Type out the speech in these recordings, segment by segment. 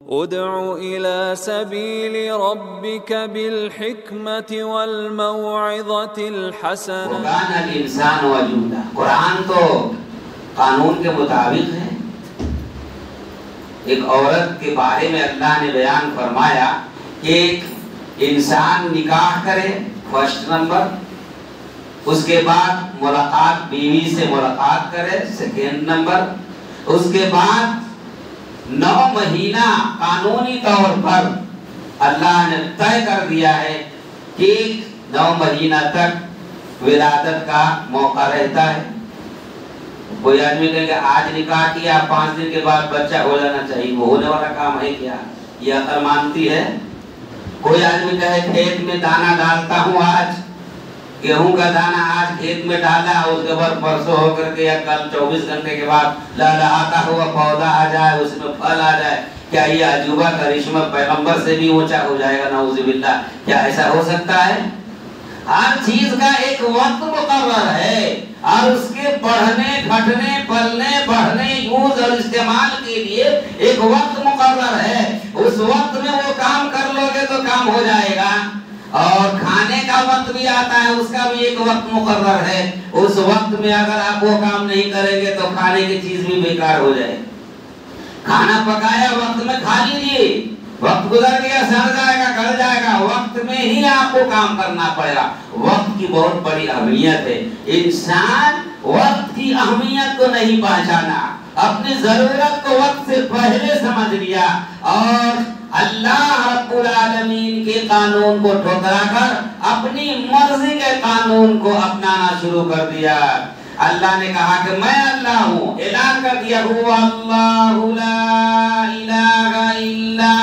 ادع إلى سبيل ربك بالحكمة والموعظة الحسنة وكان الإنسان وجودا. قرآن تو قانون کے مطابق ہے. ایک عورت کے بارے میں اللہ نے بیان فرمایا کہ ایک انسان نکاح کرے فرسٹ نمبر، اس کے بعد ملاقات بیوی سے ملاقات کرے سیکنڈ نمبر، اس کے بعد 9 مہینہ قانونی طور پر اللہ نے طے کر دیا ہے کہ 9 مہینہ تک ولادت کا موقع رہتا ہے. کوئی آدمی کہے کہ آج نکاح کیا 5 دن کے بعد بچہ ہو جانا چاہیے، وہ ہونے والا کام ہے کیا؟ یہ عقل مانتی ہے؟ کوئی آدمی کہے کھیت میں دانا ڈالتا ہوں، آج گیہوں کا دانا آج کھیت میں ڈالا، اس کے بعد پرسوں ہو کر کے یا کل 24 گھنٹے کے بعد لہلہاتا ہوا پودا آ جائے، اس میں پھل آ جائے. کیا یہ عجوبہ کرشمہ پیغمبر سے بھی اونچا ہو جائے گا؟ نعوذ باللہ. کیا ایسا ہو سکتا ہے؟ ہر چیز کا ایک وقت مقرر ہے اور اس کے بڑھنے گھٹنے پلنے بڑھنے یوز اور استعمال کے لیے ایک وقت مقرر ہے. اس وقت میں وہ کام کر لو گے تو کام ہو جائے گا. اور کھانے کا وقت بھی آتا ہے، اس کا بھی ایک وقت مقرر ہے. اس وقت میں اگر آپ وہ کام نہیں کریں گے تو کھانے کی چیز بھی بیکار ہو جائے. کھانا پکایا وقت میں کھا لیجیے، وقت گزر گیا سڑ جائے گا گل جائے گا، وقت میں ہی آپ کو کام کرنا پڑے گا. وقت کی بہت بڑی اہمیت ہے. انسان وقت کی اہمیت کو نہیں پہچانا، اپنی ضرورت کو وقت سے پہلے سمجھ لیا اور اللہ رب العالمین کے قانون کو ٹھکرا کر اپنی مرضی کے قانون کو اپنانا شروع کر دیا. اللہ نے کہا کہ میں اللہ ہوں، اعلان کر دیا هو اللہ لا الہ الا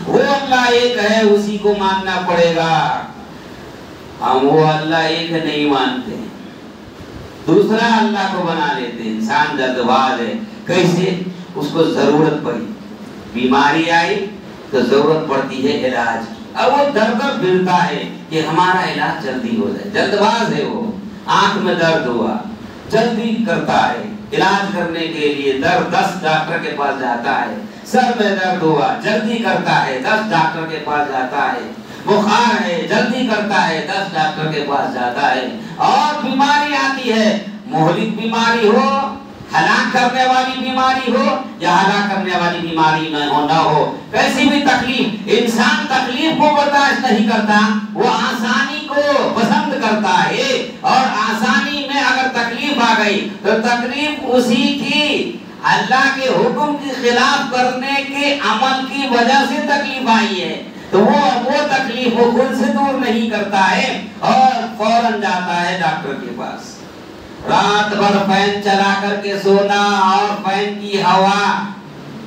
وہ اللہ ایک ہے، اسی کو ماننا پڑے گا. ہم وہ اللہ ایک نہیں مانتے، دوسرا اللہ کو بنا لیتے ہیں. انسان جلد باز ہے. کیسے؟ اس کو ضرورت پڑی، بیماری آئی تو ضرورت پڑتی ہے علاج کی، اب وہ در در پھرتا ہے کہ ہمارا علاج جلدی ہو جائے. جلد باز ہے وہ. آنکھ میں درد ہوا جلدی کرتا ہے، علاج کرنے کے لیے 10 ڈاکٹر کے پاس جاتا ہے. سر میں درد ہوا جلدی کرتا ہے، 10 ڈاکٹر کے پاس جاتا ہے. بخار ہے جلدی کرتا ہے، 10 ڈاکٹر کے پاس جاتا ہے. اور بیماری آتی ہے، مہلک بیماری ہو، ہلاک کرنے والی بیماری ہو یا ہلاک کرنے والی بیماری نہ ہو، کیسی بھی تکلیف، انسان تکلیف کو برداشت نہیں کرتا، وہ آسانی کو پسند کرتا ہے. اور آسانی میں اگر تکلیف آ گئی تو تکلیف اسی کی اللہ کے حکم کی خلاف کرنے کے عمل کی وجہ سے تکلیف آئی ہے. تو وہ تکلیف وہ خود سے دور نہیں کرتا ہے اور فوراً جاتا ہے ڈاکٹر کے پاس. رات بھر فین چلا کر کے سونا اور فین کی ہوا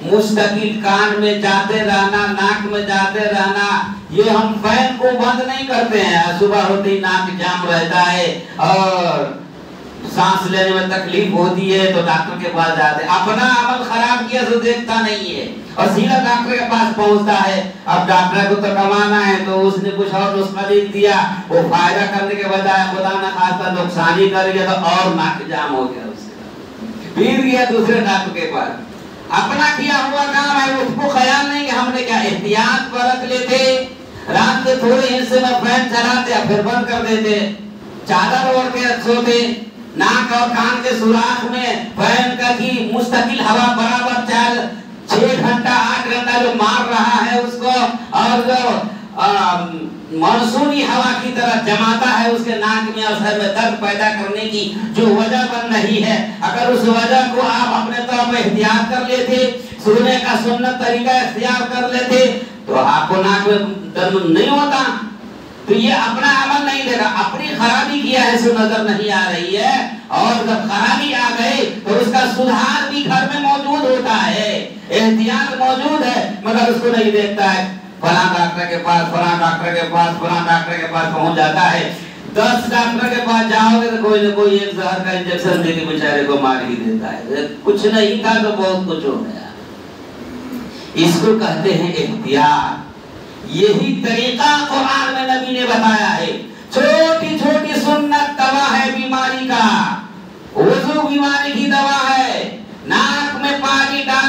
مستقل کان میں جاتے رہنا، ناک میں جاتے رہنا. یہ ہم فین کو بند نہیں کرتے ہیں، صبح ہوتے ہی ناک جام رہتا ہے اور سانس لینے میں تکلیف ہوتی ہے تو ڈاکٹر کے پاس جاتے ہیں. اپنا عمل خراب کیا تو دیکھتا نہیں ہے اور سیدھا ڈاکٹر کے پاس پہنچتا ہے. اب ڈاکٹر کو تو کمانا ہے تو اس نے کچھ اور نسخہ لکھ دیا، وہ فائدہ کرنے کے بجائے خدا نہ خواستہ نقصان ہی کر گیا تو اور ناک جام ہو گیا. اس کا پھر گیا دوسرے ڈاکٹر کے پاس. اپنا کیا ہوا کام ہے، اس کو خیال نہیں کہ ہم نے کیا احتیاط برت لیتے. رات کے تھوڑے حصے میں فین چلاتے پھر بند کر دیتے، چادر اوڑھ کے سوتے. ناک اور کان کے سوراخ میں فین کا کی مستقل ہوا برابر 6 گھنٹہ 8 گھنٹہ جو مار رہا ہے اس کو، اور جو مانسونی ہوا کی طرح جماتا ہے اس کے ناک میں اور سر میں درد پیدا کرنے کی جو وجہ بن رہی ہے. اگر اس وجہ کو آپ اپنے طور پر احتیاط کر لیتے، سونے کا سنت طریقہ اختیار کر لیتے تو آپ کو ناک میں درد نہیں ہوتا. تو یہ اپنا عمل نہیں دے رہا، اپنی خرابی کیا ہے سو نظر نہیں آ رہی ہے. اور جب خرابی آ گئی تو اس کا سدھار بھی گھر میں موجود ہوتا ہے، احتیاط موجود ہے مگر اس کو نہیں دیکھتا ہے. فلاں ڈاکٹر کے پاس فلاں ڈاکٹر کے پاس فلاں ڈاکٹر کے پاس پہنچ جاتا ہے. 10 ڈاکٹر کے پاس جاؤ گے تو کوئی نہ کوئی ایک زہر کا انجیکشن دے کے بیچارے کو مار ہی دیتا ہے. کچھ نہیں تھا تو بہت کچھ ہو گیا. اس کو کہتے ہیں احتیاط. یہی طریقہ قرآن میں نبی نے بتایا ہے. چھوٹی چھوٹی سنت دوا ہے بیماری کا. وضو بیماری کی دوا ہے. ناک میں پانی ڈال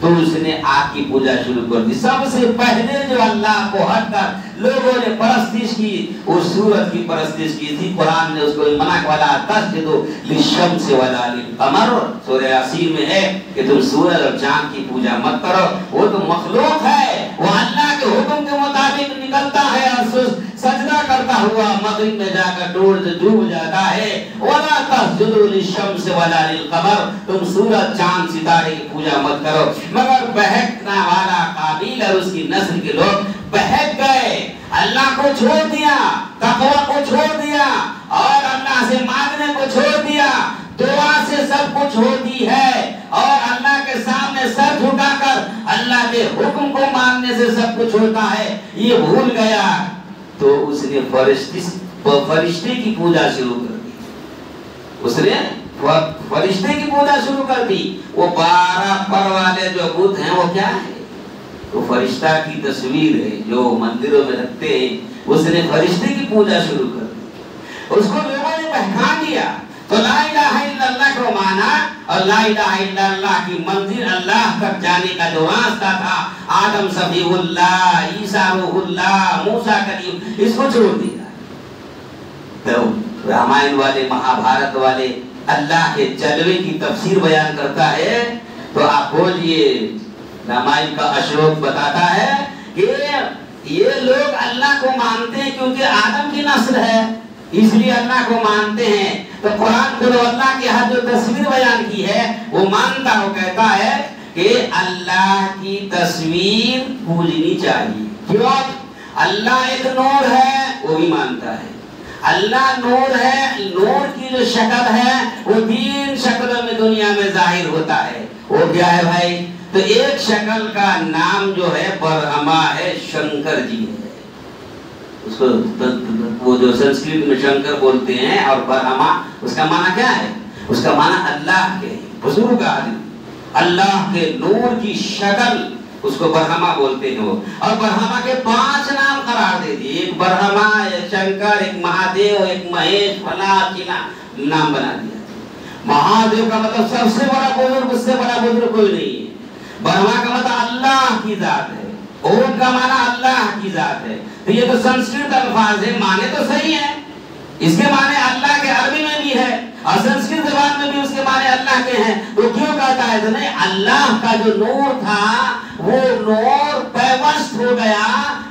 تو اس نے آگ کی پوجا شروع کر دی. سب سے پہلے جو اللہ کو ہٹ کر لوگوں نے پرستش کی اس سورج کی پرستش کی تھی. قرآن نے اس کو منع کیا تسجدوا للشمس ولا للقمر. سورہ یاسین میں ہے کہ تم سورج اور چاند کی پوجا مت کرو. وہ تو مخلوق ہے, وہ اللہ کے حکم کے مطابق نکلتا ہے اور سجدہ کرتا ہوا مغرب میں جا کر ڈوب جاتا ہے. ولا تسجدوا للشمس ولا للقمر. تم سورج چاند ستارے کی پوجا مت کرو. مگر بہکنا والا قابیل اور اس کی نسل کے لوگ بہک گئے, اللہ کو چھوڑ دیا, تقوی کو چھوڑ دیا اور اللہ سے مانگنے کو چھوڑ دیا. دعا سے سب کچھ ہوتی ہے اور اللہ کے سامنے سر جھکا کر اللہ کے حکم کو ماننے سے سب کچھ ہوتا ہے, یہ بھول گیا. تو اس نے فرشتے کی پوجا شروع کر دی. اس نے فرشتے کی پوجا شروع کر دی. وہ 12 پر والے جو بت ہیں وہ کیا ہے؟ وہ فرشتہ کی تصویر ہے جو مندروں میں رکھتے ہیں. اس نے فرشتے کی پوجا شروع کر دی. اس کو لوگوں نے بہکا دیا. تو لا الہ الا اللہ کو مانا اور لا الہ الا اللہ کی منزل اللہ تک جانے کا جو راستہ تھا, آدم صفی اللہ, عیسیٰ روح اللہ, موسیٰ کلیم, اس کو چھوڑ دیا. تو رامائن والے, مہابھارت والے اللہ کے جلوے کی تفسیر بیان کرتا ہے. تو آپ بولیے, رامائن کا اشوک بتاتا ہے کہ یہ لوگ اللہ کو مانتے ہیں کیونکہ آدم کی نسل ہے, اس لیے اللہ کو مانتے ہیں. تو قرآن کو اللہ کی ہر جو تصویر بیان کی ہے وہ مانتا, وہ کہتا ہے کہ اللہ کی تصویر پوجنی چاہیے. کیوں؟ اللہ ایک نور ہے, وہ بھی مانتا ہے. اللہ نور ہے, نور کی جو شکل ہے وہ 3 شکلوں میں دنیا میں ظاہر ہوتا ہے. وہ کیا ہے بھائی؟ تو ایک شکل کا نام جو ہے برہما ہے, شنکر جی ہے. اس کو وہ جو سنسکرت میں شنکر بولتے ہیں اور برہما, اس کا معنی کیا ہے؟ اس کا معنی اللہ کے بزرگ آدمی, اللہ کے نور کی شکل, اس کو برہما بولتے ہیں وہ. اور برہما کے 5 نام قرار دے دیے, ایک برہما, ایک شنکر, ایک مہادیو, ایک مہیش, فلا چنا نام بنا دیا. مہادیو کا مطلب سب سے بڑا بزرگ, اس سے بڑا بزرگ کوئی نہیں ہے. برہما کا مطلب اللہ کی ذات ہے, اوم کا معنی اللہ کی ذات ہے. تو یہ تو سنسکرت الفاظ ہے, معنی تو صحیح ہے, اس کے معنی اللہ کے عربی میں بھی ہے اور سنسکرت زبان میں بھی اس کے معنی اللہ کے ہیں. تو کیوں کہتا ہے تو نہیں, اللہ کا جو نور تھا وہ نور پیوست ہو گیا,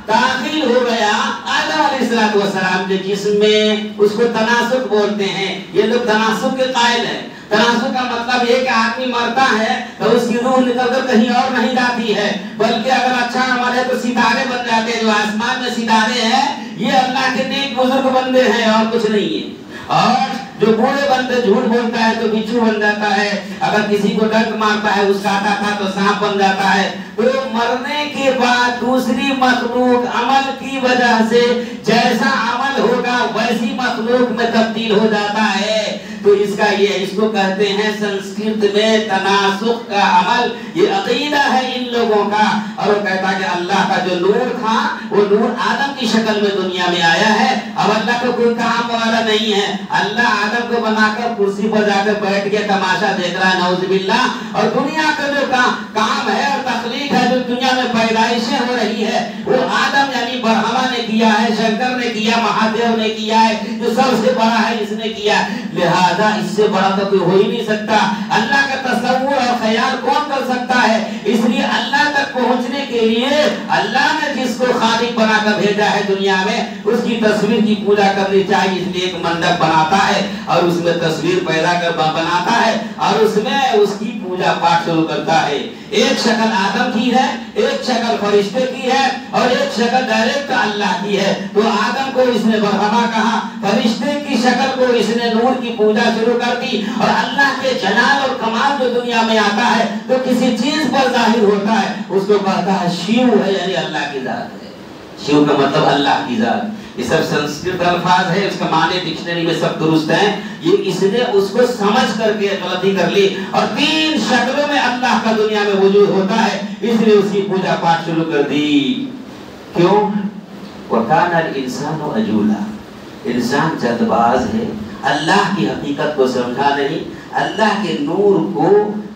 داخل ہو گیا آدم علیہ السلام کے جسم میں. اس کو تناسخ بولتے ہیں. یہ لوگ تناسخ کے قائل ہیں. تناسخ کا مطلب یہ کہ آدمی مرتا ہے تو اس کی روح نکل کر کہیں اور نہیں جاتی ہے, بلکہ اگر اچھا عمل ہے تو ستارے بن جاتے ہیں. جو آسمان میں ستارے ہیں یہ اللہ کے نیک بزرگ بندے ہیں اور کچھ نہیں ہے. اور جو بوڑھے بندے جھوٹ بولتا ہے تو بچھو بن جاتا ہے, اگر کسی کو ڈنک مارتا ہے اس کاٹا تھا تو سانپ بن جاتا ہے. تو مرنے کے بعد دوسری مخلوق عمل کی وجہ سے جیسا عمل ہوگا ویسی مخلوق میں تبدیل ہو جاتا ہے. تو اس کا یہ, اس کو کہتے ہیں سنسکرت میں تناسخ کا عمل. یہ عقیدہ ہے ان لوگوں کا. اور وہ کہتا کہ اللہ کا جو نور تھا وہ نور آدم کی شکل میں دنیا میں آیا ہے. اب اللہ کو کوئی کام والا نہیں ہے. اللہ آدم کو بنا کر کرسی پر جا کر بیٹھ کے تماشا دیکھ رہا ہے, نعوذ باللہ. اور دنیا کا جو کام ہے اور تخلیق ہے, جو دنیا میں پیدائشیں ہو رہی ہے, وہ آدم یعنی برہما نے کیا ہے, شنکر نے کیا, مہادیو نے کیا ہے, جو سب سے بڑا ہے اس نے کیا. لہذا اس سے بڑا تو کوئی ہو ہی نہیں سکتا. اللہ کا تصور اور خیال کون کر سکتا ہے؟ اس لیے اللہ تک پہنچنے کے لیے اللہ نے جس کو خالق بنا کر بھیجا ہے دنیا میں, اس کی تصویر کی پوجا کرنی چاہیے. اس لیے ایک منڈپ بناتا ہے اور اس میں تصویر پیدا کر بناتا ہے اور اس میں اس کی پوجا پاٹ شروع کرتا ہے. ایک شکل آدم کی ہے, ایک شکل فرشتے کی ہے اور ایک شکل ڈائریکٹ اللہ کی ہے. تو آدم کو اس نے برہما کہا, فرشتے کی شکل کو اس نے نور کی پوجا شروع کر دی. اور اللہ کے جلال اور کمال جو دنیا میں آتا ہے تو کسی چیز پر ظاہر ہوتا ہے, اس کو کہتا ہے شیو ہے, یعنی اللہ کی ذات ہے. شیو کا مطلب اللہ کی ذات. یہ سب سنسکرت الفاظ ہے, اس کا معنی ڈکشنری میں سب درست ہیں. یہ اس نے اس کو سمجھ کر کے غلطی کر لی اور 3 شکلوں میں اللہ کا دنیا میں وجود ہوتا ہے, اس لیے اس کی پوجا پاٹ شروع کر دی. کیوں؟ وَكَانَ الْإِنسَانُ عَجُولًا. انسان جلد باز ہے, اللہ کی حقیقت کو سمجھا نہیں, اللہ کے نور کو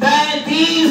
33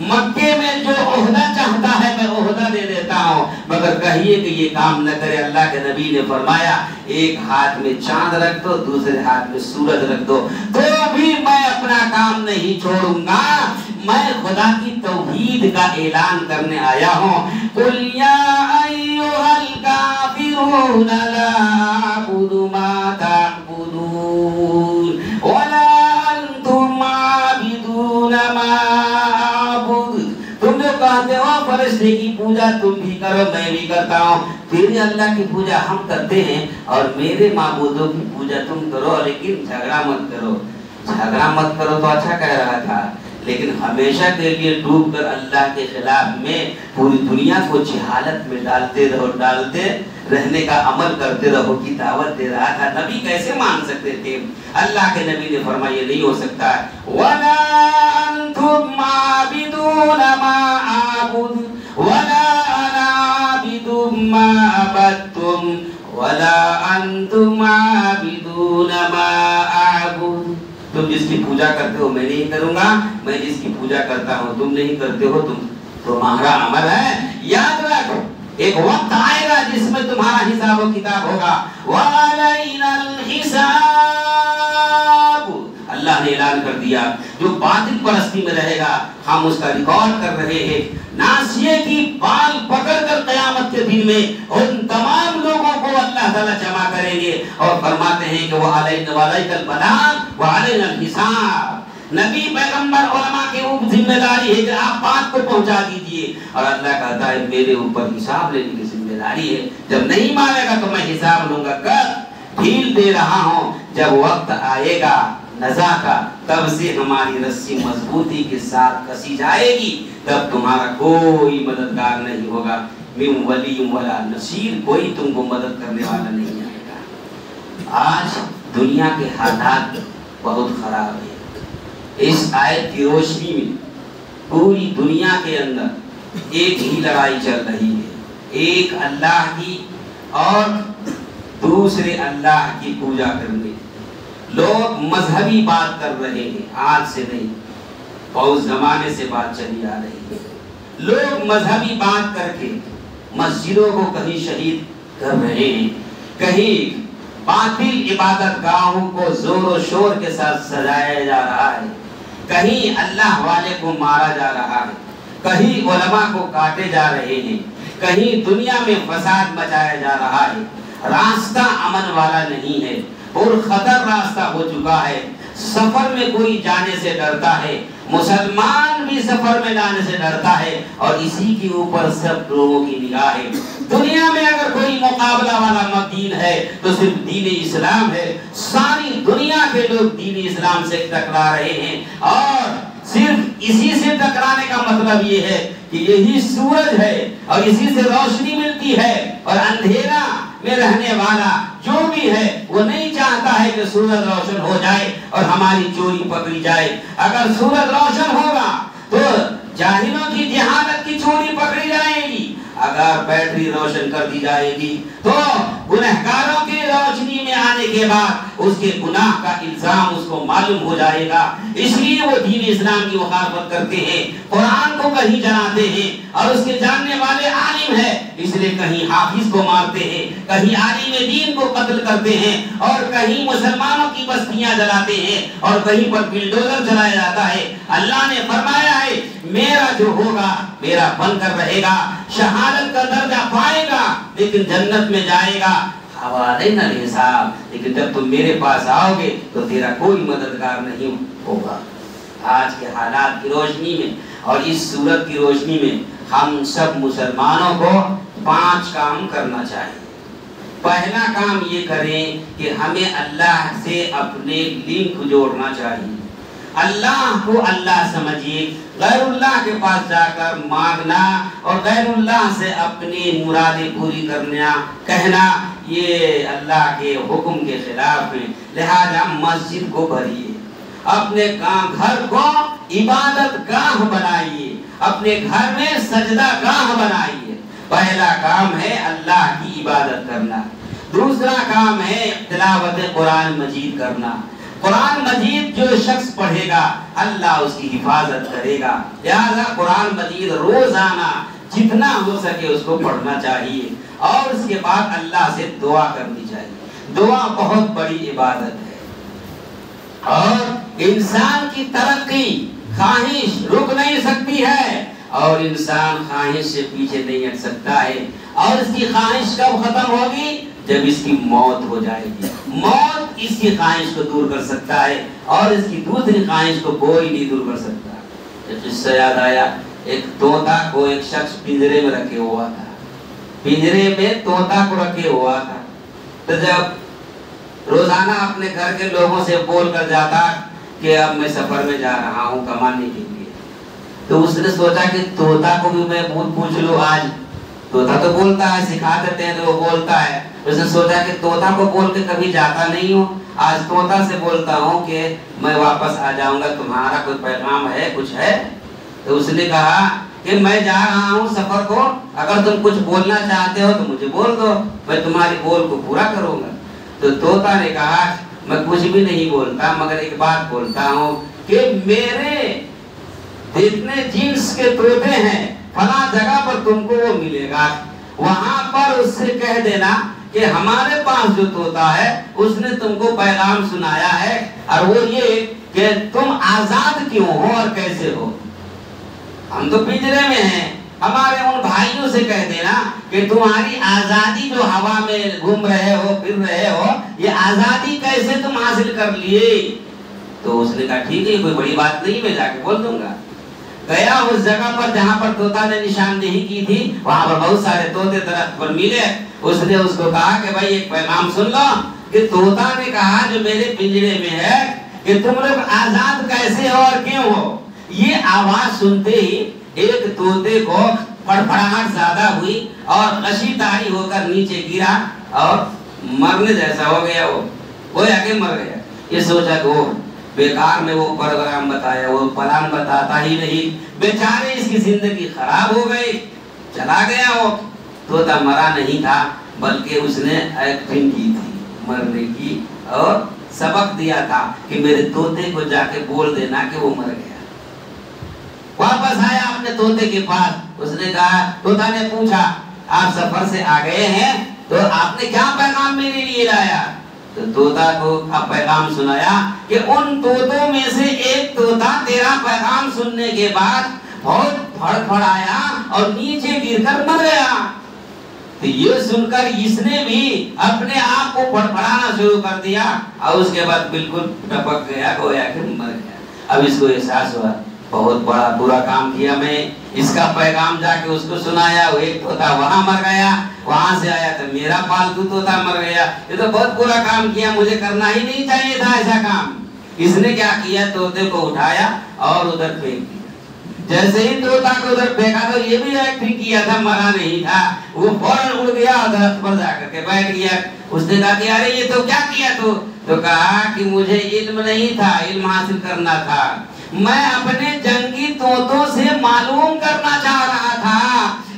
مکے میں جو عہدہ چاہتا ہے میں عہدہ دے دیتا ہوں، مگر کہیے کہ یہ کام نہ کرے۔ اللہ کے نبی نے فرمایا ایک ہاتھ میں چاند رکھ دو، دوسرے ہاتھ میں سورج رکھ دو، تو بھی میں اپنا کام نہیں چھوڑوں گا۔ میں خدا کی توحید کا اعلان کرنے آیا ہوں۔ قُلْ يَا أَيُّهَا الْكَافِرُونَ لَا أَعْبُدُ مَا تَعْبُدُونَ وَلَا أَنْتُمْ عَابِدُونَ مَا أَعْبُدُ۔ تم جو کہتے ہو فرشتے کی پوجا تم بھی کرو میں بھی کرتا ہوں، تیرے اللہ کی پوجا ہم کرتے ہیں اور میرے معبودوں کی پوجا تم کرو، لیکن جھگڑا مت کرو۔ جھگڑا مت کرو تو اچھا کہہ رہا تھا، لیکن ہمیشہ کے لیے ڈوب کر اللہ کے خلاف میں پوری دنیا کو جہالت میں ڈالتے رہنے کا عمل کرتے رہو کی دعوت دے رہا تھا۔ نبی کیسے مان سکتے تھے؟ اللہ کے نبی نے فرمایا یہ نہیں ہو سکتا۔ وَلَا أَنْتُمْ عَابِدُونَ مَا أَعْبُدُ وَلَا أَنَا عَابِدٌ مَا عَبَدتُّمْ وَلَا أَنْتُمْ عَابِدُونَ مَا أَعْبُدُ۔ تم جس کی پوجا کرتے ہو میں نہیں کروں گا، میں جس کی پوجا کرتا ہوں تم نہیں کرتے ہو، تمہارا عمل ہے۔ یاد رکھ ایک وقت آئے گا جس میں تمہارا حساب و کتاب ہوگا۔ وَعَلَيْنَا الْحِسَابُ۔ اللہ نے اعلان کر دیا جو باطل پرستی میں رہے گا ہم اس کا ریکارڈ کر رہے ہیں۔ ناصیے کی بال پکڑ کر قیامت کے دن میں ان تمام لوگوں کو اللہ تعالیٰ جمع کریں گے اور فرماتے ہیں کہ وَعَلَيْكَ الْبَلَاغُ وَعَلَيْنَا الْحِسَابُ۔ نبی پیغمبر علماء کی ذمہ داری ہے کہ آپ بات کو پہنچا دیجئے، اور اللہ کہتا ہے میرے اوپر حساب لینے کی ذمہ داری ہے، جب نہیں مانے گا تو میں حساب لوں گا۔ کر ڈھیل دے رہا ہوں، جب وقت آئے گا نزا کا تب سے ہماری رسی مضبوطی کے ساتھ کسی جائے گی، تب تمہارا کوئی مددگار نہیں ہوگا۔ من ولی ولا نصیر، کوئی تم کو مدد کرنے والا نہیں آئے گا۔ آج دنیا کے حالات بہت خراب ہیں۔ اس آیت کی روشنی میں پوری دنیا کے اندر ایک ہی لڑائی چل رہی ہے، ایک اللہ کی اور دوسرے اللہ کی پوجا کرنے۔ لوگ مذہبی بات کر رہے ہیں، آج سے نہیں بہت زمانے سے بات چلی آ رہی ہے۔ لوگ مذہبی بات کر کے مسجدوں کو کہیں شہید کر رہے ہیں، کہیں باطل عبادت گاہوں کو زور و شور کے ساتھ سجایا جا رہا ہے، کہیں اللہ والے کو مارا جا رہا ہے، کہیں علماء کو کاٹے جا رہے ہیں، کہیں دنیا میں فساد مچایا جا رہا ہے۔ راستہ امن والا نہیں ہے، اور خطر راستہ ہو چکا ہے۔ سفر میں کوئی جانے سے ڈرتا ہے، مسلمان بھی سفر میں جانے سے ڈرتا ہے، اور اسی کے اوپر سب لوگوں کی نگاہ ہے۔ دنیا میں اگر کوئی مقابلہ والا دین ہے تو صرف دین اسلام ہے۔ ساری دنیا کے لوگ دین اسلام سے ٹکرا رہے ہیں، اور صرف اسی سے ٹکرانے کا مطلب یہ ہے کہ یہی سورج ہے اور اسی سے روشنی ملتی ہے، اور اندھیرا میں رہنے والا جو بھی ہے وہ نہیں چاہتا ہے کہ سورج روشن ہو جائے اور ہماری چوری پکڑی جائے۔ اگر سورج روشن ہوگا تو جاہلوں کی جہالت کی چوری پکڑی جائے گی، اگر بیٹری روشن کر دی جائے گی تو گنہگاروں کی روشنی میں آنے کے بعد اس کے گناہ کا الزام اس کو معلوم ہو جائے گا۔ اس لیے وہ دین اسلام کی مخالفت کرتے ہیں، قرآن کو کہیں جلاتے ہیں، اور اس کے جاننے والے عالم ہیں اس لیے کہیں حافظ کو مارتے ہیں، کہیں عالم دین کو قتل کرتے ہیں، اور کہیں مسلمانوں کی بستیاں جلاتے ہیں، اور کہیں پر بلڈوزر چلایا جاتا ہے۔ اللہ نے فرمایا ہے میرا جو ہوگا میرا بن کر رہے گا، شہادت کا درجہ پائے گا لیکن جنت میں جائے گا حوالین الحساب، لیکن جب تم میرے پاس آؤ گے تو تیرا کوئی مددگار نہیں ہوگا۔ آج کے حالات کی روشنی میں اور اس صورت کی روشنی میں ہم سب مسلمانوں کو 5 کام کرنا چاہیے۔ پہلا کام یہ کریں کہ ہمیں اللہ سے اپنے لنک جوڑنا چاہیے۔ اللہ کو اللہ سمجھیے، غیر اللہ کے پاس جا کر مانگنا اور غیر اللہ سے اپنی مرادیں پوری کرنا کہنا یہ اللہ کے حکم کے خلاف ہے۔ لہذا مسجد کو بھریے، اپنے گھر کو عبادت گاہ بنائیے، اپنے گھر میں سجدہ گاہ بنائیے۔ پہلا کام ہے اللہ کی عبادت کرنا، دوسرا کام ہے تلاوت قرآن مجید کرنا، قرآن مجید جو شخص پڑھے گا اللہ اس کی حفاظت کرے گا. لہذا قرآن مجید روزانہ جتنا ہو سکے اس کو پڑھنا چاہیے اور اس کے بعد اللہ سے دعا کرنی چاہیے. دعا بہت بڑی عبادت ہے اور انسان کی ترقی خواہش رک نہیں سکتی ہے اور انسان خواہش سے پیچھے نہیں ہٹ سکتا ہے. اور اس کی خواہش کب ختم ہوگی؟ جب اس کی موت ہو جائے گی. موت اس کی خواہش کو دور کر سکتا ہے اور اس کی دوسری خواہش کو کوئی نہیں دور کر سکتا. قصہ یاد آیا، ایک طوطا کو ایک شخص پنجرے میں رکھے ہوا تھا. پنجرے میں طوطا کو رکھے ہوا تھا. تو جب روزانہ اپنے گھر کے لوگوں سے بول کر جاتا کہ اب میں سفر میں جا رہا ہوں کمانے کے لیے، تو اس نے سوچا کہ طوطا کو بھی میں پوچھ لوں. آج طوطا تو بولتا ہے، سکھا دیتے ہیں تو وہ بولتا ہے. اس نے سوچا کہ طوطا کو بول کے کبھی جاتا نہیں ہوں، آج طوطا سے بولتا ہوں کہ میں واپس آ جاؤں گا، تمہارا کوئی پیغام ہے، کچھ ہے؟ تو اس نے کہا کہ میں جا رہا ہوں سفر کو، اگر تم کچھ بولنا چاہتے ہو تو مجھے بول دو، میں تمہاری بول کو پورا کروں گا. تو طوطا نے کہا میں کچھ بھی نہیں بولتا مگر ایک بات بولتا ہوں کہ میرے جتنے جنس کے طوطے ہیں فلاں جگہ پر تم کو وہ ملے گا، وہاں پر اس سے کہہ دینا کہ ہمارے پاس جو طوطا ہے اس نے تم کو پیغام سنایا ہے اور وہ یہ کہ تم آزاد کیوں ہو اور کیسے ہو. ہم تو پنجرے میں ہیں. ہمارے ان بھائیوں سے کہہ دینا کہ تمہاری آزادی جو ہوا میں گھوم رہے ہو پھر رہے ہو یہ آزادی کیسے تم حاصل کر لیے. تو اس نے کہا ٹھیک ہے کوئی بڑی بات نہیں، میں جا کے بول دوں گا. گیا اس جگہ پر جہاں پر طوطا نے نشاندہی کی تھی، وہاں پر بہت سارے طوطے درخت پر ملے. اس نے اس کو کہا کہ بھائی ایک پیغام سن لو کہ طوطا نے کہا جو میرے پنجرے میں ہے کہ تم لوگ آزاد کیسے ہو اور کیوں ہو. یہ آواز سنتے ہی ایک طوطے کو پڑپڑاہٹ زیادہ ہوئی اور غشی تاری ہو کر نیچے گرا اور مرنے جیسا ہو گیا. وہ گویا کہ مر گیا. یہ سوچا کہ وہ بیکار میں وہ پروگرام بتایا، وہ پلان بتاتا ہی نہیں، بیچارے اس کی زندگی خراب ہو گئی. چلا گیا. وہ طوطا مرا نہیں تھا بلکہ اس نے ایکٹنگ کی تھی مرنے کی اور سبق دیا تھا کہ میرے طوطے کو جا کے بول دینا کہ وہ مر گیا. واپس آیا اپنے طوطے کے پاس. اس نے کہا، طوطا نے پوچھا آپ سفر سے آ گئے ہیں تو آپ نے کیا پیغام میرے لیے لایا؟ تو طوطا کو پیغام سنایا کہ ان طوطوں میں سے ایک طوطا تیرا پیغام سننے کے بعد بہت پھڑپھڑایا اور نیچے گر کر مر گیا. تو یہ سن کر اس نے بھی اپنے آپ کو پھڑپھڑانا شروع کر دیا اور اس کے بعد بالکل ٹپک گیا، گویا کہ مر گیا. اب اس کو احساس ہوا بہت بڑا برا کام کیا میں. اس کا پیغام جا کے اس کو سنایا، وہ ایک طوطا وہاں مر گیا، وہاں سے آیا تو میرا پالتو طوطا مر گیا. یہ تو بہت برا کام کیا، مجھے کرنا ہی نہیں چاہیے تھا ایسا کام. اس نے کیا کیا، طوطے کو اٹھایا اور ادھر پھینک دیا. جیسے ہی طوطا کو ادھر پھینکا تو یہ بھی ایکٹنگ کیا تھا، مرا نہیں تھا. وہ فوراً اڑ گیا اور درخت پر جا کر کے بیٹھ گیا. اس نے کہا کہ ارے یہ تو کیا کیا تو کہا کہ مجھے علم نہیں تھا، علم حاصل کرنا تھا. میں اپنے جنگی طوطوں سے معلوم کرنا چاہ رہا تھا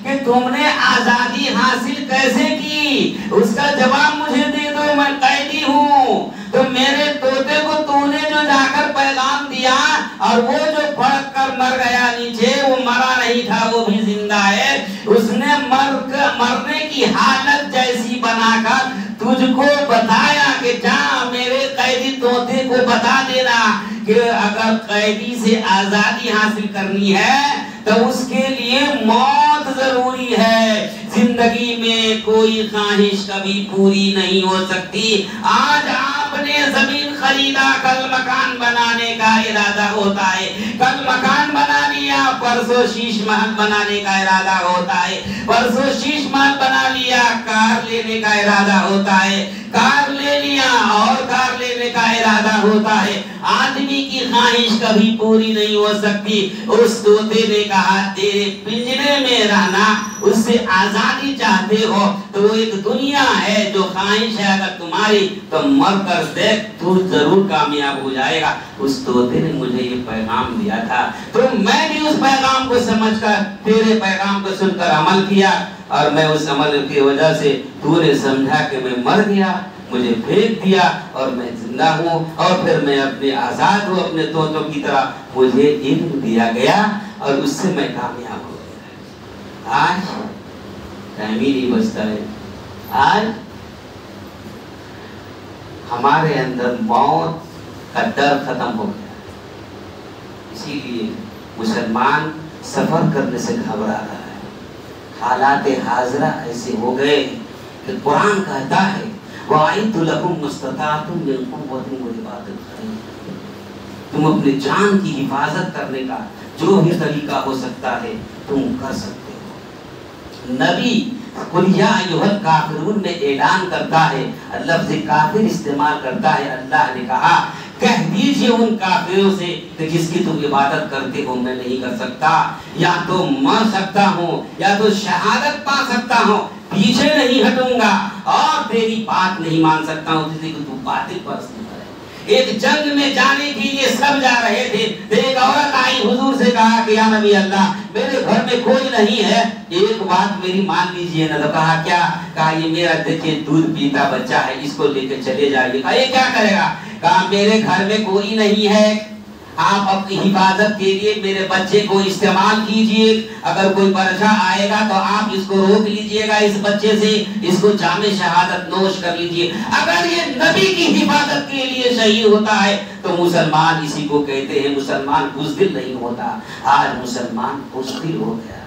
کہ تم نے آزادی حاصل کیسے کی. اس کا جواب مجھے دے دو، میں قیدی ہوں. تو میرے طوطے کو تو نے جو جا کر پیغام دیا اور وہ جو پھڑک کر مر گیا نیچے، وہ مرا نہیں تھا، وہ بھی زندہ ہے. اس نے مرنے کی حالت جیسی بنا کر تجھ کو بتایا کہ جا میرے قیدی طوطے کو بتا دینا کہ اگر قیدی سے آزادی حاصل کرنی ہے تو اس کے لیے موت ضروری ہے. زندگی میں کوئی خواہش کبھی پوری نہیں ہو سکتی. آج آپ نے زمین خریدا، کل مکان بنانے کا ارادہ ہوتا ہے. کل مکان بنا لیا، پرسوں شیش محل بنانے کا ارادہ ہوتا ہے. پرسوں شیش محل بنا لیا، کار لینے کا ارادہ ہوتا ہے. کار لے لیا اور کار لینے کا ارادہ ہوتا ہے. آدمی کی خواہش کبھی پوری نہیں ہو سکتی. اس طوطے نے کہا تیرے پنجرے میں رہنا، اس سے آزادی چاہتے ہو تو وہ ایک دنیا ہے جو خواہش ہے اگر تمہاری تو مر کر دیکھ، تو ضرور کامیاب ہو جائے گا. اس طوطے نے مجھے یہ پیغام دیا تھا تو میں بھی اس پیغام کو سمجھ کر تیرے پیغام کو سن کر عمل کیا اور میں اس عمل کی وجہ سے تو نے سمجھا کہ میں مر گیا مجھے پھینک دیا اور میں زندہ ہوں، اور پھر میں اپنے آزاد ہوں اپنے طوطوں کی طرح، مجھے علم دیا گیا اور اس سے میں کامیاب ہو گیا۔ آج ٹائم ہی نہیں بچتا ہے، آج ہمارے اندر موت کا ڈر ختم ہو گیا، اسی لیے مسلمان سفر کرنے سے گھبرا رہا ہے۔ حالات حاضرہ ایسے ہو گئے کہ قرآن کہتا ہے وَأَعِدُّ لَكُمْ مَسْتَطَعْتُم مِّن قُوَّةٍ وَرِبَاطِ الْخَيْلِ، تم اپنی جان کی حفاظت کرنے کا جو بھی طریقہ ہو سکتا ہے تم کر سکتے ہو۔ نبی قُلْ يَا أَيُّهَا الْكَافِرُونَ میں اعلان کرتا ہے، لفظ کافر استعمال کرتا ہے، اللہ نے کہا کہہ دیجئے ان کافروں سے کہ جس کی تم عبادت کرتے ہو میں نہیں کر سکتا، یا تو مر سکتا ہوں یا تو شہادت پا سکتا ہوں، پیچھے نہیں ہٹوں گا اور تیری بات نہیں مان سکتا ہوں جسے کہ تو باطل پرست ہے۔ ایک جنگ میں جانے کے لیے سب جا رہے تھے، ایک عورت آئی حضور سے کہا کہ یا نبی اللہ میرے گھر میں کوئی نہیں ہے، ایک بات میری مان لیجئے نا۔ تو کہا کیا؟ کہا یہ میرا دیکھیں دودھ پیتا بچہ ہے، اس کو لے کے چلے جائیے۔ کہا یہ کیا کرے گا؟ کہا میرے گھر میں کوئی نہیں ہے، آپ اپنی حفاظت کے لیے میرے بچے کو استعمال کیجئے، اگر کوئی پرچہ آئے گا تو آپ اس کو روک لیجئے گا، اس بچے سے اس کو جام شہادت نوش کر لیجئے۔ اگر یہ نبی کی حفاظت کے لیے شہید ہوتا ہے تو مسلمان اسی کو کہتے ہیں مسلمان بزدل نہیں ہوتا۔ آج مسلمان بزدل ہو گیا،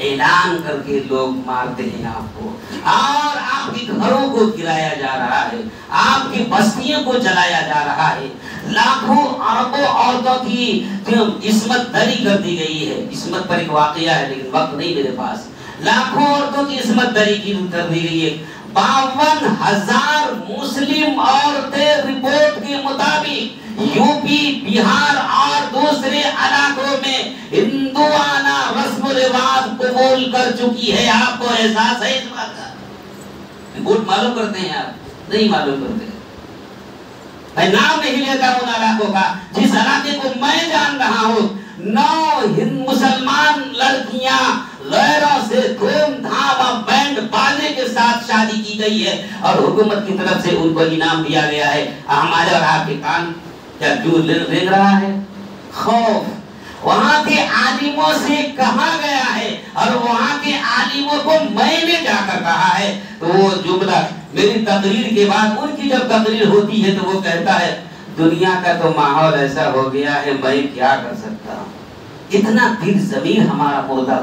اعلان کر کے لوگ مارتے ہیں آپ کو، اور آپ کے گھروں کو گرایا جا رہا ہے، آپ کی بستیوں کو جلایا جا رہا ہے، لاکھوں اربوں عورتوں کی عصمت دری کر دی گئی ہے۔ عصمت پر ایک واقعہ ہے لیکن وقت نہیں میرے پاس۔ لاکھوں عورتوں کی عصمت دری کر دی گئی ہے۔ 52,000 مسلم عورتیں رپورٹ کے مطابق یو پی، بہار اور دوسرے علاقوں میں ہندوانہ رسم و رواج قبول کر چکی ہے۔ آپ کو احساس ہے اس بات کا؟ رپورٹ معلوم کرتے ہیں آپ؟ نہیں معلوم کرتے۔ میں نام نہیں لیتا ان علاقوں کا، جس علاقے کو میں جان رہا ہوں 9 مسلمان لڑکیاں غیروں سے دھوم دھام اور بینڈ باجے کے ساتھ شادی کی گئی ہے، اور حکومت کی طرف سے ان کو انعام دیا گیا ہے۔ ہمارے اور آپ کے کان کیا کیوں رنگ رہا ہے؟ خوف۔ وہاں کے عالموں سے کہا گیا ہے، اور وہاں کے عالموں کو میں نے جا کر کہا ہے، تو وہ جملہ میری تقریر کے بعد ان کی جب تقریر ہوتی ہے تو وہ کہتا ہے دنیا کا تو ماحول ایسا ہو گیا ہے میں کیا کر سکتا ہوں۔ اتنا دل ضمیر ہمارا مردہ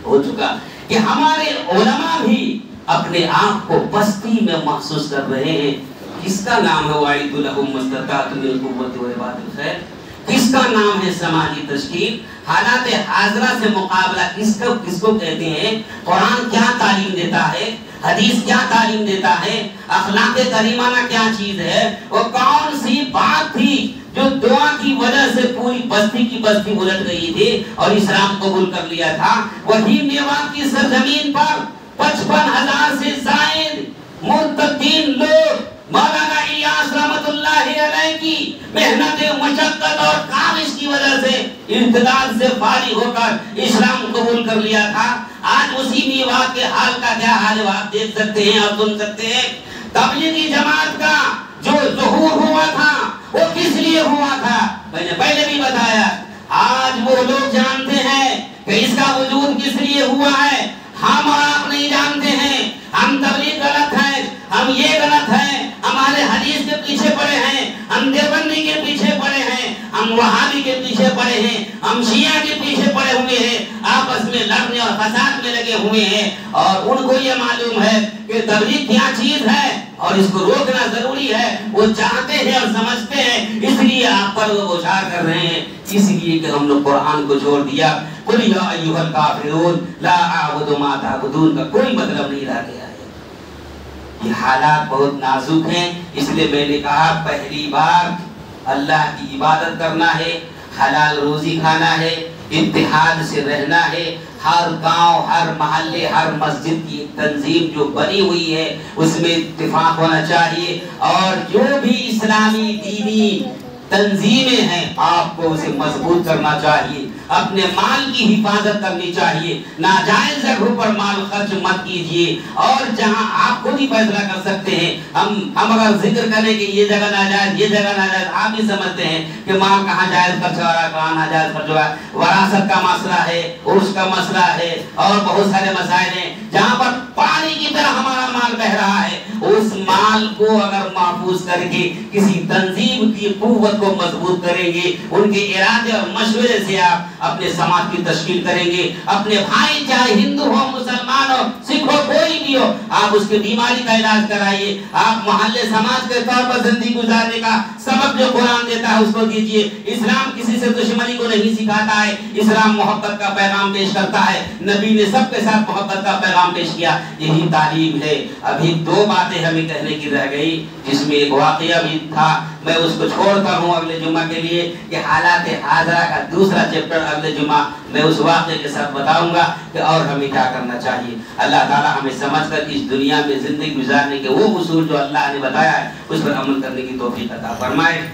ہو چکا کہ ہمارے علماء بھی اپنے آپ کو بستی میں محسوس کر رہے ہیں۔ کس کا نام ہے وَأَعِدُّ لَهُم مَّا اسْتَطَعْتُم مِّن قُوَّةٍ وَرِبَاطِ الْخَيْلِ؟ کس کا نام ہے سماجی تشکیل؟ حالات حاضرہ سے مقابلہ کس کو کہتے ہیں؟ قرآن کیا تعلیم دیتا ہے؟ حدیث کیا تعلیم دیتا ہے؟ اخلاق کریمانہ کیا چیز ہے؟ وہ کون سی بات تھی جو دعا کی وجہ سے پوری بستی کی بستی الٹ گئی تھی اور اسلام قبول کر لیا تھا؟ وہی میوات کی سرزمین پر 55,000 سے زائد مرتدین لوگ مولانا الیاس رحمت اللہ علیہ کی محنت مشقت اور کاوش کی وجہ سے ارتداد سے فارغ ہو کر اسلام قبول کر لیا تھا۔ آج اسی میوات کے حال کا کیا حال ہے آپ دیکھ سکتے ہیں اور سن سکتے ہیں۔ تبلیغی جماعت کا جو ظہور ہوا تھا وہ کس لیے ہوا تھا؟ میں نے پہلے بھی بتایا۔ آج وہ لوگ جانتے ہیں کہ اس کا وجود کس لیے ہوا ہے، ہم اور آپ نہیں جانتے ہیں۔ ہم تبلیغ غلط ہے، ہم یہ غلط ہے، ہمارے حدیث کے پیچھے پڑے ہیں، ہم دیوبندی کے پیچھے پڑے ہیں، ہم وہابی کے پیچھے پڑے ہیں، ہم شیعہ کے پیچھے پڑے ہوئے ہیں، آپس میں لڑنے اور فساد میں لگے ہوئے ہیں، اور ان کو یہ معلوم ہے کہ تبلیغ کیا چیز ہے اور اس کو روکنا ضروری ہے۔ وہ چاہتے ہیں اور سمجھتے ہیں، اس لیے آپ پر وہ بوچھار کر رہے ہیں، اس لیے کہ ہم لوگ قرآن کو چھوڑ دیا۔ قُلْ يَا أَيُّهَا الْكَافِرُونَ لَا أَعْبُدُ مَا تَعْبُدُونَ کا کوئی مطلب نہیں رہ گیا ہے۔ یہ حالات بہت نازک ہیں، اس لیے میں نے کہا پہلی بار اللہ کی عبادت کرنا ہے، حلال روزی کھانا ہے، اتحاد سے رہنا ہے۔ ہر گاؤں، ہر محلے، ہر مسجد کی ایک تنظیم جو بنی ہوئی ہے اس میں اتفاق ہونا چاہیے، اور جو بھی اسلامی دینی تنظیمیں ہیں آپ کو اسے مضبوط کرنا چاہیے۔ اپنے مال کی حفاظت کرنی چاہیے، ناجائز جگہوں پر مال خرچ مت کیجیے، اور جہاں آپ خود ہی فیصلہ کر سکتے ہیں، ہم اگر ذکر کریں کہ یہ جگہ ناجائز، یہ جگہ ناجائز، آپ بھی سمجھتے ہیں کہ مال کہاں جائز خرچ ہو رہا ہے، کہاں ناجائز خرچ ہو رہا ہے، وراثت کا مسئلہ ہے، عرس کا مسئلہ ہے، اور بہت سارے مسائل ہیں جہاں پر پانی کی طرح ہمارا مال بہ رہا ہے، اس مال کو اگر محفوظ کر کے کسی تنظیم کی قوت کو مضبوط کریں گے، ان کے ارادے اور مشورے سے آپ اپنے سماج کی تشکیل کریں گے، اپنے بھائی چاہے ہندو ہو، مسلمان ہو، سکھ ہو، کوئی بھی ہو، آپ اس کی بیماری کا علاج کرائیے، آپ محلے سماج کے طور پر زندگی گزارنے کا سبق جو قرآن دیتا ہے اس کو دیجیے۔ اسلام کسی سے دشمنی کو نہیں سکھاتا ہے، اسلام محبت کا پیغام پیش کرتا ہے، نبی نے سب کے ساتھ محبت کا پیغام پیش کیا، یہی تعلیم ہے۔ ابھی دو باتیں ہمیں کہنے کی رہ گئی، جس میں ایک واقعہ بھی تھا، میں اس کو چھوڑتا ہوں اگلے جمعہ کے لیے، کہ حالات حاضرہ کا دوسرا چیپٹر اگلے جمعہ میں اس واقعے کے ساتھ بتاؤں گا کہ اور ہمیں کیا کرنا چاہیے۔ اللہ تعالیٰ ہمیں سمجھ کر اس دنیا میں زندگی گزارنے کے وہ اصول جو اللہ نے بتایا ہے اس پر عمل کرنے کی توفیق عطا فرمائے۔